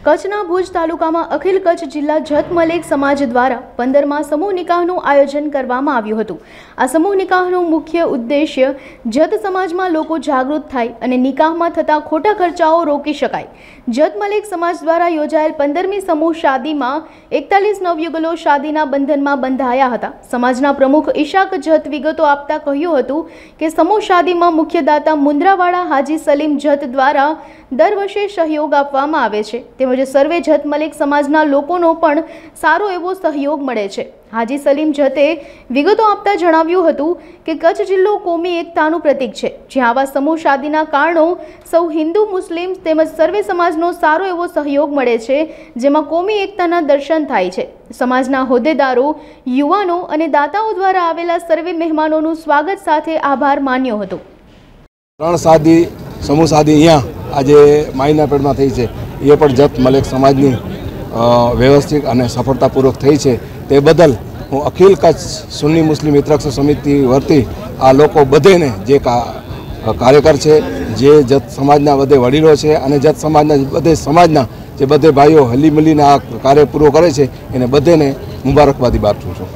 કચ્છના ભુજ તાલુકામાં અખિલ કચ્છ જિલ્લા જત મલેક સમાજ દ્વારા 15મા સમૂહ નિકાહનું આયોજન કરવામાં આવ્યું હતું। આ સમૂહ નિકાહનો મુખ્ય ઉદ્દેશ્ય જત સમાજમાં લોકો જાગૃત થાય અને નિકાહમાં થતા ખોટા ખર્ચાઓ રોકી શકાય। જત મલેક સમાજ દ્વારા યોજાયેલ 15મી સમૂહ શાદીમાં 41 નવયુગલો શાદીના બંધનમાં બંધાયા હતા। સમાજના પ્રમુખ ઈશાક જત વિગતો આપતા કહ્યું હતું કે સમૂહ શાદીમાં મુખ્ય દાતા મુન્દ્રાવાડા હાજી સલીમ જત દ્વારા દર વર્ષે સહયોગ આપવામાં આવે છે। તેમજ સર્વે જત મલેક સમાજના લોકોનો પણ સારો એવો સહયોગ મળે છે। હાજી સલીમ જતે વિગતો આપતા જણાવ્યું હતું કે કચ્છ જિલ્લો કોમી એકતાનું પ્રતીક છે, જ્યાં આવા સમૂહ શાદીના કારણો સૌ હિન્દુ મુસ્લિમ તેમજ સર્વે સમાજનો સારો એવો સહયોગ મળે છે, જેમાં કોમી એકતાના દર્શન થાય છે। સમાજના હોદ્દેદારો, યુવાનો અને દાતાઓ દ્વારા આવેલા સર્વે મહેમાનોનું સ્વાગત સાથે આભાર માન્યો હતો। समूह शादी अँ आज माईना पेट में थी है, ये पण जत मलेक समाजनी व्यवस्थित और सफलतापूर्वक थी है। ते बदल हूँ अखिल कच्छ सुन्नी मुस्लिम हितरक्षक समिति वरती आ लोग बधे ने जे कार्यकर है, जे जत समाजना बधे वडीलो है और जत समाजना बधे समाजना जे बधे भाईओ हली मिलीने आ कार्य पूरो करे छे एने बधे ने मुबारकबादी पाठवुं छुं।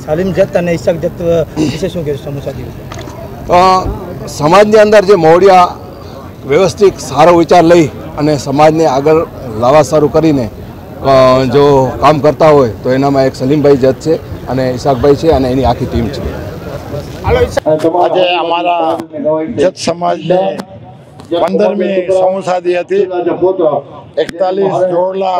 सलीम जत अने ईशाक जत विशेष शुं कहेशो समूह शादी? समाजनी अंदर जो मोड़िया व्यवस्थित सारो विचार लई अने समाजने आगळ लावा सारू करीने जो काम करता होय तो एनामां एक सलीमभाई जत छे अने ईशाकभाई छे अने एनी आखी टीम छे। आज अमारा जत समाजने 15मी समूह शादी हती। 41 जोड़ला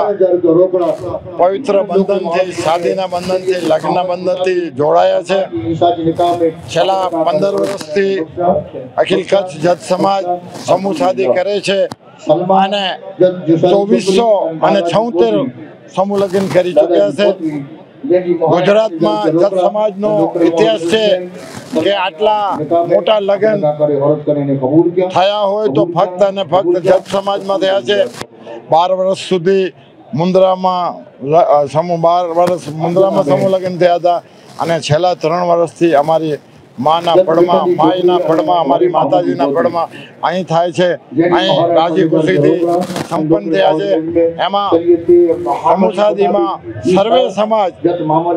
पवित्र बंधन थी, शादीना बंधन थी, लग्न बंधन थी जोड़ाया छे। छेल्ला 15 वर्षथी अखिल कच्छ जत समाज समूह शादी करे छे अने 2476 समूह लग्न करी चुक्या छे। गुजरात में जत समाज नो इतिहास है कि आटला मोटा लग्न थया होय तो फक्त ने फक्त जत समाज में थया छे। 12 वर्ष सुधी मुंद्रा में समूह 12 वर्ष मुंद्रा में समूह लग्न थया था अने छेल्ला 3 वर्ष थी अमारी माना पड़मा माईना पड़मा अमारी माताजीना पड़मा अहीं थाय छे। अहीं राजी खुशीथी संपन्न थया छे। एमां समूह शादीमां सर्वे समाज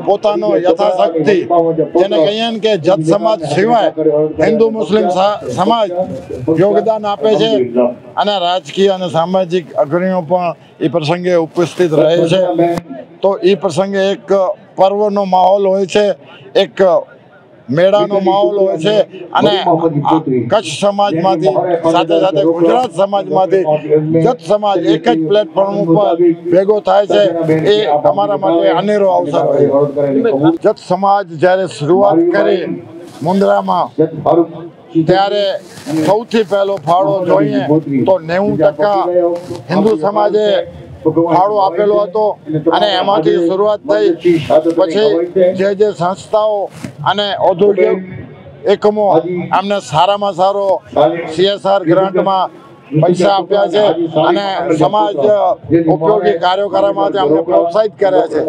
पोतानो यथाशक्ति जेने कहीए के जत समाज सिवाय हिंदू मुस्लिम समाज योगदान आपे छे अने राजकीय अने सामाजिक अग्रणीओ पण ई प्रसंगे उपस्थित रहे छे। तो ई प्रसंगे एक पर्वनो माहौल होय छे, एक मेळानो माहौल होय छे अने कच्छ समाजमांथी साथे साथे गुजरात समाजमांथी जत समाज एक ज प्लेटफॉर्म पर भेगो थाय छे ए अमारा माटे अनेरो अवसर होय। जत समाज ज्यारे शुरुआत करी मुंद्रामां त्यारे सौथी पहलो फाळो जोईए तो 90% हिंदू समाजे फाळो आपेलो हतो अने एमांथी शुरुआत थई। पछी जे संस्थाओ अने औद्योगिक एकमो अमने सारामां सारो CSR ग्रांट में पैसा आप्या छे अने समाज उपयोगी कार्यो करवा माटे अमने प्रोत्साहित कर्या छे।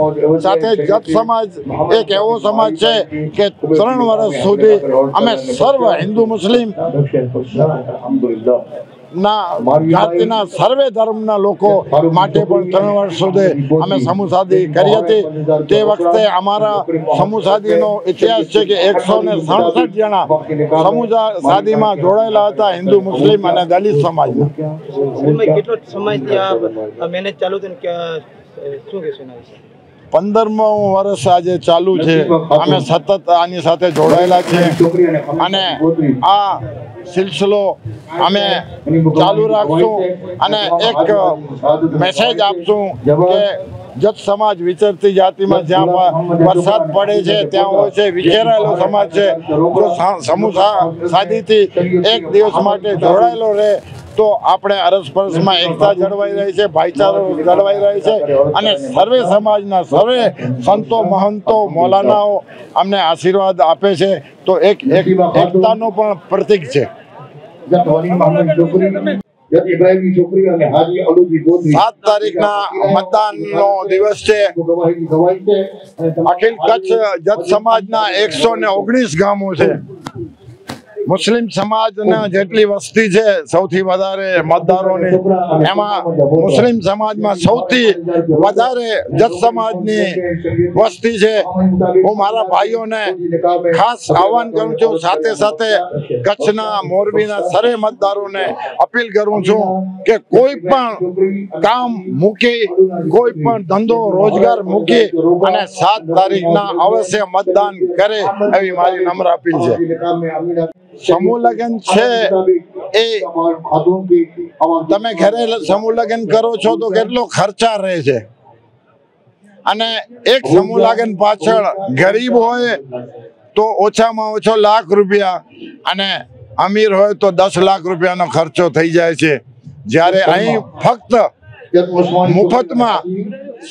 साथे जत समाज एक एवो समाज छे के 3 वर्ष सुधी अमे सर्व हिंदू मुस्लिम ना जातिना सर्वे धर्मना लोको माटे पण 3 वर्ष सुधी अमे समूह शादी करी हती। ते वखते अमारा समूह शादीनो इतिहास छे के 167 जणा समूह शादीमां जोडायेला हता हिंदू मुस्लिम अने दलित समाजना। કેટલો સમયથી આ મેનેજ ચાલુ છે કે શું કહેશો એના વિશે? 15મું વર્ષ આજે ચાલુ છે। અમે સતત આની સાથે જોડાયેલા છે અને આ સિલસિલો અમે ચાલુ રાખશું અને એક મેસેજ આપશું કે जत समाज विचरती जाति में ज्यां वरसाद पड़े छे त्यां होय छे विचरायेलो समाज छे। जो समूह शादी थी एक दिवस माटे जोड़ायेलो रहे तो आपणे अरसपरस में एकता जळवाई रही है, भाईचारो जळवाई रही है अने सर्वे समाजना सर्वे संतो महंतो मौलानाओ अमने आशीर्वाद आपे छे। तो एक एकतानो पण प्रतीक छे। 7 तारीखना मतदाननो दिवस छे। अखिल कच्छ जत समाजना 119 गामों छे। મુસ્લિમ સમાજના જેટલી વસ્તી છે સૌથી વધારે મતદારોની, એમાં મુસ્લિમ સમાજમાં સૌથી વધારે જત સમાજની વસ્તી છે. હું મારા ભાઈઓને ખાસ આહવાન કરું છું, સાથે સાથે કચ્છના મોરબીના સરે મતદારોને અપીલ કરું છું કે કોઈ પણ કામ મૂકી, કોઈ પણ ધંધો રોજગાર મૂકી અને 7 તારીખના અવશ્ય મતદાન કરે એવી મારી નમ્ર અપીલ છે. સમૂહ લગ્ન છે એ તમે ઘરે સમૂહ લગ્ન કરો છો તો કેટલો ખર્ચા રહે છે, અને એક સમૂહ લગ્ન પાછળ ગરીબ હોય તો ઓછામાં ઓછો લાખ રૂપિયા અને અમીર હોય તો 10 લાખ રૂપિયાનો ખર્ચો થઈ જાય છે. જ્યારે અહીં ફક્ત મુફતમાં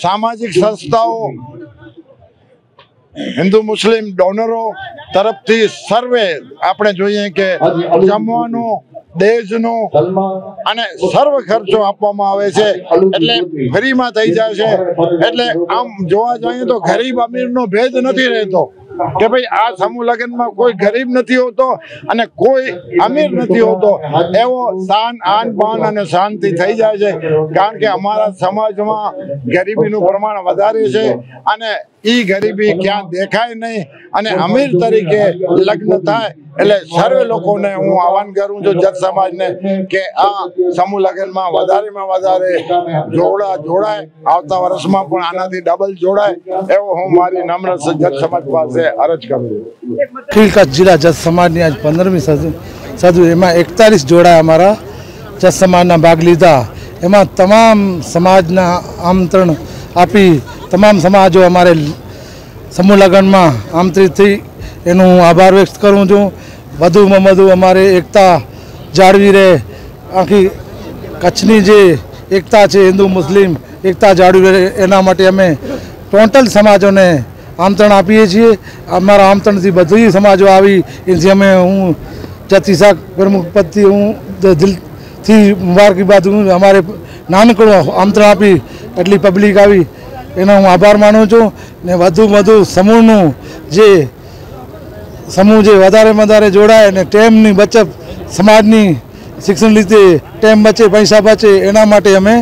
સામાજિક સંસ્થાઓ, હિન્દુ મુસ્લિમ ડોનરો તરફથી સર્વે આપણે જોઈએ કે જમવાનો, દહેજનો અને સર્વ ખર્ચો આપવામાં આવે છે, એટલે ફ્રીમાં થઈ જાય છે. એટલે આમ જોવા જઈએ તો ગરીબ અમીરનો ભેદ નથી રહેતો કે ભાઈ આ સમૂહ લગ્નમાં કોઈ ગરીબ નથી હોતો અને કોઈ અમીર નથી હોતો. એવો શાન, આન બાન અને શાંતિ થઈ જાય છે, કારણ કે અમારા સમાજમાં ગરીબીનું પ્રમાણ વધારે છે અને એ ગરીબી ક્યાં દેખાય નહીં. અને અમીર તરીકે લગ્ન થાય એટલે સર્વે લોકોને હું આહવાન કરું છું, જત સમાજને, કે આ સમૂહ લગ્નમાં વધારેમાં વધારે જોડાય. આવતા વર્ષમાં પણ આનાથી ડબલ જોડાય એવો હું મારી નમ્ર જત સમાજ પાસે અરજ કરું છું. અખિલ કચ્છ જિલ્લા જત સમાજની આજ 15મી સદુ, એમાં 41 જોડા અમારા જત સમાજના ભાગ લીધા. એમાં તમામ સમાજના આમંત્રણ આપી તમામ સમાજો અમારે સમૂહ લગ્નમાં આમંત્રિત થઈ એનું હું આભાર વ્યક્ત કરું છું. વધુમાં વધુ અમારે એકતા જાળવી રહે, આખી કચ્છની જે એકતા છે હિન્દુ મુસ્લિમ એકતા જાળવી રહે એના માટે અમે ટોટલ સમાજોને આમંત્રણ આપીએ છીએ. અમારા આમંત્રણથી બધી સમાજો આવી એથી અમે હું જત ઇસાક પ્રમુખ પદથી હું દિલથી મુબારકીબાદ હું. અમારે નાનકડું આમંત્રણ આપી એટલી પબ્લિક આવી એનો હું આભાર માનું છું. ને વધુ સમૂહ જે વધારે જોડાય અને ટાઈમની બચત, સમાજની શિક્ષણ લીધે ટાઈમ બચે, પૈસા બચે એના માટે અમે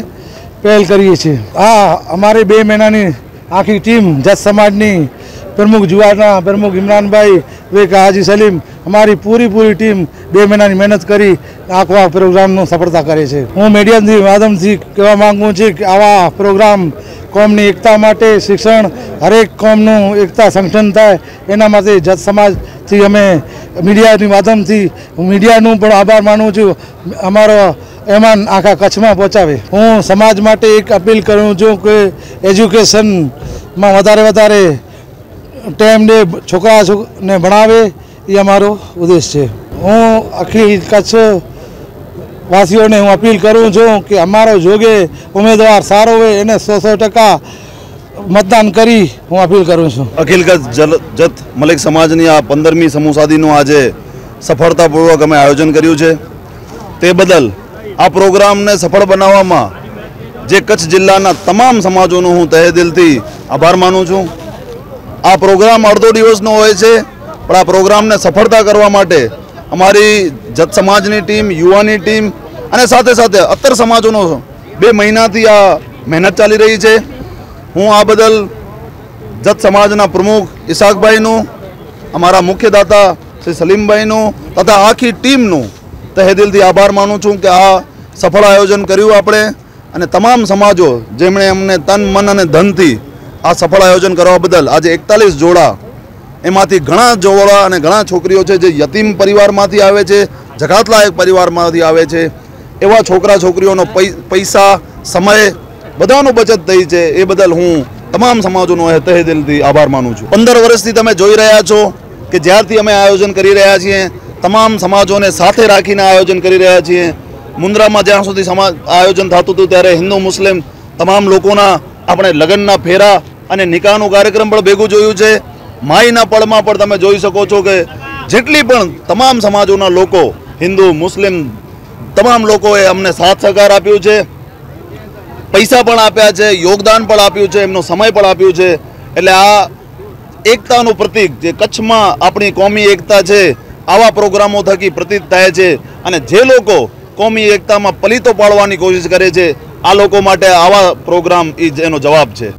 પહેલ કરીએ છીએ. આ અમારી 2 મહિનાની આખી ટીમ જત સમાજની પ્રમુખ જુવારના પ્રમુખ ઇમરાનભાઈ, વિવેક હાજી સલીમ, અમારી પૂરી ટીમ 2 મહિનાની મહેનત કરી આખા પ્રોગ્રામનું સફળતા કરે છે. હું મીડિયાની માધ્યમથી કહેવા માગું છું કે આવા પ્રોગ્રામ કોમની એકતા માટે, શિક્ષણ, હરેક કોમનું એકતા સંગઠન થાય એના માટે જત સમાજથી અમે મીડિયાની માધ્યમથી મીડિયાનું પણ આભાર માનું છું, અમારો એમાન આખા કચ્છમાં પહોંચાવે. હું સમાજ માટે એક અપીલ કરું છું કે એજ્યુકેશનમાં વધારે ટાઈમ દે, છોકરાને ભણાવે, એ અમારો ઉદ્દેશ છે. હું અખિલ કચ્છ વાસીઓને હું અપીલ કરું છું કે અમારો જોગે ઉમેદવાર સારો હોય એને 100% મતદાન કરી હું અપીલ કરું છું. અખિલ કચ્છ જત મલેક સમાજની આ 15મી સમૂહ સાદીનું આજે સફળતાપૂર્વક અમે આયોજન કર્યું છે. તે બદલ આ પ્રોગ્રામને સફળ બનાવવામાં જે કચ્છ જિલ્લાના તમામ સમાજોનો હું તહે દિલથી આભાર માનું છું. આ પ્રોગ્રામ અડધો દિવસનો હોય છે, પણ આ પ્રોગ્રામને સફળતા કરવા માટે અમારી જત સમાજની ટીમ, યુવાની ટીમ અને સાથે સાથે અત્તર સમાજોનો 2 મહિનાથી આ મહેનત ચાલી રહી છે. હું આ બદલ જત સમાજના પ્રમુખ ઇસાકભાઈનું, અમારા મુખ્યદાતા શ્રી સલીમભાઈનું તથા આખી ટીમનું તહે દિલથી આભાર માનું છું કે આ સફળ આયોજન કર્યું આપણે, અને તમામ સમાજો જેમણે અમને તન, મન અને ધનથી આ સફળ આયોજન કરવા બદલ આજે 41 જોડા, એમાંથી ઘણા જોડા અને ઘણા છોકરીઓ છે જે યતીમ પરિવારમાંથી આવે છે, જકાતલાયક પરિવારમાંથી આવે છે, એવા છોકરા છોકરીઓનો પૈસા, સમય બધાનો બચત થઈ છે. એ બદલ હું તમામ સમાજોનો તહે દિલથી આભાર માનું છું. 15 વર્ષથી તમે જોઈ રહ્યા છો કે જ્યારથી અમે આયોજન કરી રહ્યા છીએ તમામ સમાજોને સાથે રાખીને આયોજન કરી રહ્યા છીએ. મુન્દ્રામાં જ્યાં સુધી આયોજન થતું હતું ત્યારે હિન્દુ મુસ્લિમ તમામ લોકોના આપણે લગ્નના ફેરા અને નિકાહનું કાર્યક્રમ પણ ભેગું જોયું છે. માઈના પળમાં પણ તમે જોઈ શકો છો કે જેટલી પણ તમામ સમાજોના લોકો, હિન્દુ મુસ્લિમ તમામ લોકોએ અમને સાથ સહકાર આપ્યું છે, પૈસા પણ આપ્યા છે, યોગદાન પણ આપ્યું છે, એમનો સમય પણ આપ્યું છે. એટલે આ એકતાનું પ્રતીક જે કચ્છમાં આપણી કોમી એકતા છે આવા પ્રોગ્રામો થકી પ્રતીત થાય છે અને જે લોકો કોમી એકતામાં પલીતો પાડવાની કોશિશ કરે છે આ લોકો માટે આવા પ્રોગ્રામ એનો જવાબ છે।